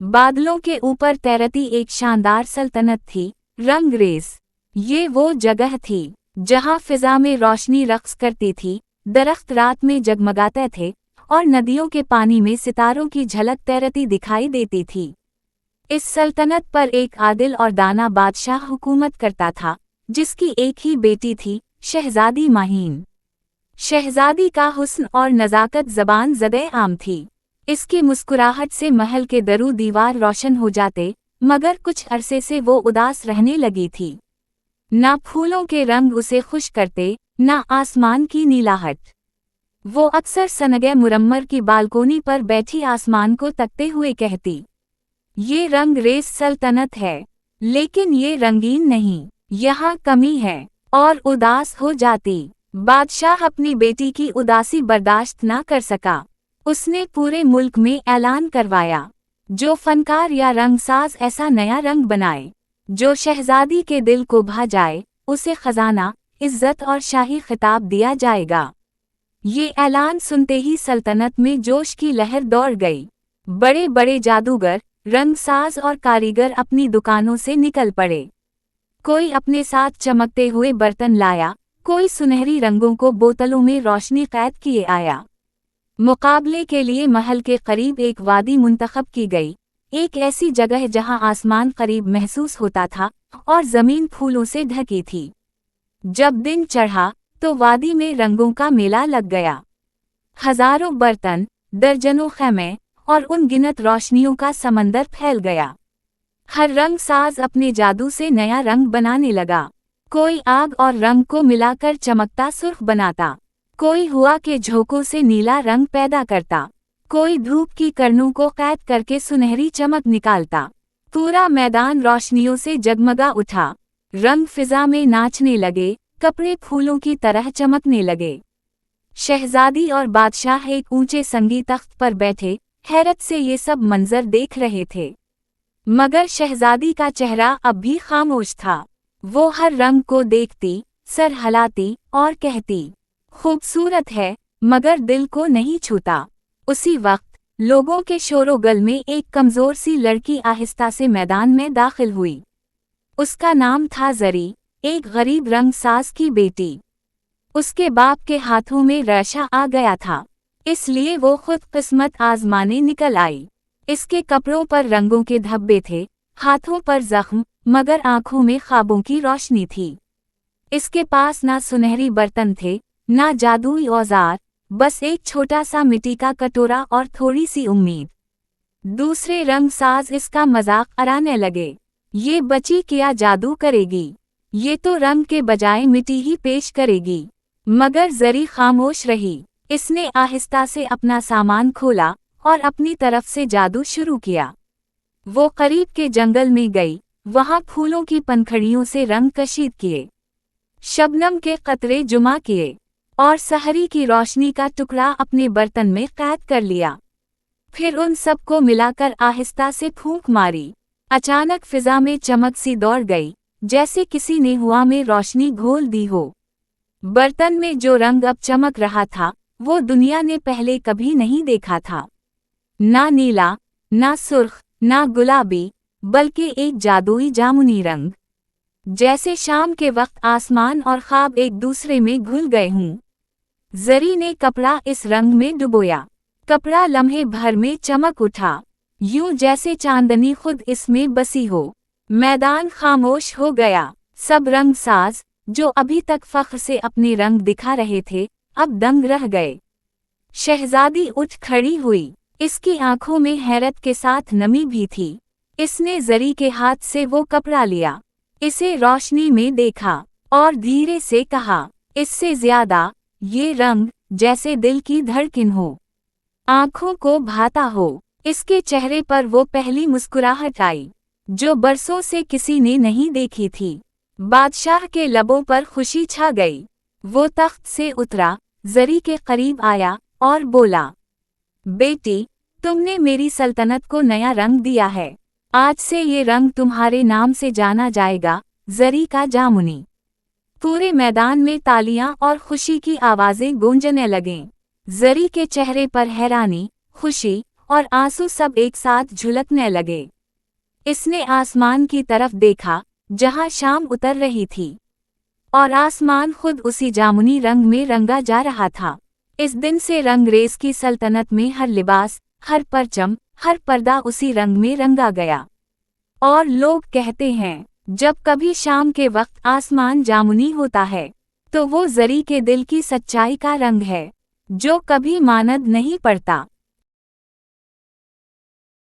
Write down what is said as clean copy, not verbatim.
बादलों के ऊपर तैरती एक शानदार सल्तनत थी, रंगरेज। ये वो जगह थी जहाँ फिजा में रोशनी रक्स करती थी, दरख्त रात में जगमगाते थे और नदियों के पानी में सितारों की झलक तैरती दिखाई देती थी। इस सल्तनत पर एक आदिल और दाना बादशाह हुकूमत करता था, जिसकी एक ही बेटी थी, शहजादी माहीन। शहजादी का हुस्न और नज़ाकत ज़बान ज़दे आम थी। इसकी मुस्कुराहट से महल के दरू दीवार रोशन हो जाते, मगर कुछ अरसे से वो उदास रहने लगी थी। ना फूलों के रंग उसे खुश करते, ना आसमान की नीलाहट। वो अक्सर सनगे मुरम्मर की बालकोनी पर बैठी आसमान को तकते हुए कहती, ये रंगरेज सल्तनत है, लेकिन ये रंगीन नहीं, यहाँ कमी है, और उदास हो जाती। बादशाह अपनी बेटी की उदासी बर्दाश्त ना कर सका। उसने पूरे मुल्क में ऐलान करवाया, जो फनकार या रंगसाज ऐसा नया रंग बनाए जो शहजादी के दिल को भा जाए, उसे खजाना, इज्जत और शाही खिताब दिया जाएगा। ये ऐलान सुनते ही सल्तनत में जोश की लहर दौड़ गई। बड़े बड़े जादूगर, रंगसाज और कारीगर अपनी दुकानों से निकल पड़े। कोई अपने साथ चमकते हुए बर्तन लाया, कोई सुनहरी रंगों को बोतलों में रोशनी कैद किए आया। मुकाबले के लिए महल के करीब एक वादी मुंतखब की गई, एक ऐसी जगह जहां आसमान करीब महसूस होता था और जमीन फूलों से ढकी थी। जब दिन चढ़ा तो वादी में रंगों का मेला लग गया। हजारों बर्तन, दर्जनों खैमे और अनगिनत रोशनियों का समंदर फैल गया। हर रंग साज अपने जादू से नया रंग बनाने लगा। कोई आग और रंग को मिलाकर चमकता सुर्ख बनाता, कोई हुआ के झोंकों से नीला रंग पैदा करता, कोई धूप की किरणों को कैद करके सुनहरी चमक निकालता। पूरा मैदान रोशनियों से जगमगा उठा। रंग फिजा में नाचने लगे, कपड़े फूलों की तरह चमकने लगे। शहजादी और बादशाह एक ऊंचे संगी तख्त पर बैठे हैरत से ये सब मंजर देख रहे थे। मगर शहजादी का चेहरा अब भी खामोश था। वो हर रंग को देखती, सर हिलाती और कहती, खूबसूरत है, मगर दिल को नहीं छूता। उसी वक्त लोगों के शोरोगुल में एक कमजोर सी लड़की आहिस्ता से मैदान में दाखिल हुई। उसका नाम था जरी, एक गरीब रंगसाज की बेटी। उसके बाप के हाथों में रेशा आ गया था, इसलिए वो खुद किस्मत आजमाने निकल आई। इसके कपड़ों पर रंगों के धब्बे थे, हाथों पर जख्म, मगर आंखों में ख्वाबों की रोशनी थी। इसके पास ना सुनहरी बर्तन थे, ना जादुई औजार, बस एक छोटा सा मिट्टी का कटोरा और थोड़ी सी उम्मीद। दूसरे रंगसाज इसका मजाक उड़ाने लगे, ये बच्ची क्या जादू करेगी, ये तो रंग के बजाय मिट्टी ही पेश करेगी। मगर जरी खामोश रही। इसने आहिस्ता से अपना सामान खोला और अपनी तरफ से जादू शुरू किया। वो करीब के जंगल में गई, वहां फूलों की पंखड़ियों से रंग कशीद किए, शबनम के कतरे जुमा किए और सहरी की रोशनी का टुकड़ा अपने बर्तन में कैद कर लिया। फिर उन सब को मिलाकर आहिस्ता से फूंक मारी। अचानक फिजा में चमक सी दौड़ गई, जैसे किसी ने हवा में रोशनी घोल दी हो। बर्तन में जो रंग अब चमक रहा था, वो दुनिया ने पहले कभी नहीं देखा था। ना नीला, ना सुर्ख, ना गुलाबी, बल्कि एक जादुई जामुनी रंग। जैसे शाम के वक्त आसमान और ख्वाब एक दूसरे में घुल गए हों। जरी ने कपड़ा इस रंग में डुबोया। कपड़ा लम्हे भर में चमक उठा, यूं जैसे चांदनी खुद इसमें बसी हो। मैदान खामोश हो गया। सब रंगसाज, जो अभी तक फख्र से अपने रंग दिखा रहे थे, अब दंग रह गए। शहजादी उठ खड़ी हुई। इसकी आंखों में हैरत के साथ नमी भी थी। इसने जरी के हाथ से वो कपड़ा लिया, इसे रोशनी में देखा और धीरे से कहा, इससे ज्यादा, ये रंग जैसे दिल की धड़कन हो, आंखों को भाता हो। इसके चेहरे पर वो पहली मुस्कुराहट आई, जो बरसों से किसी ने नहीं देखी थी। बादशाह के लबों पर खुशी छा गई। वो तख्त से उतरा, जरी के करीब आया और बोला, बेटी, तुमने मेरी सल्तनत को नया रंग दिया है। आज से ये रंग तुम्हारे नाम से जाना जाएगा, जरी का जामुनी। पूरे मैदान में तालियां और खुशी की आवाजें गूंजने लगीं। जरी के चेहरे पर हैरानी, खुशी और आंसू सब एक साथ झुलकने लगे। इसने आसमान की तरफ देखा, जहां शाम उतर रही थी, और आसमान खुद उसी जामुनी रंग में रंगा जा रहा था। इस दिन से रंगरेज की सल्तनत में हर लिबास, हर परचम, हर पर्दा उसी रंग में रंगा गया। और लोग कहते हैं, जब कभी शाम के वक्त आसमान जामुनी होता है, तो वो ज़री के दिल की सच्चाई का रंग है, जो कभी मानद नहीं पड़ता।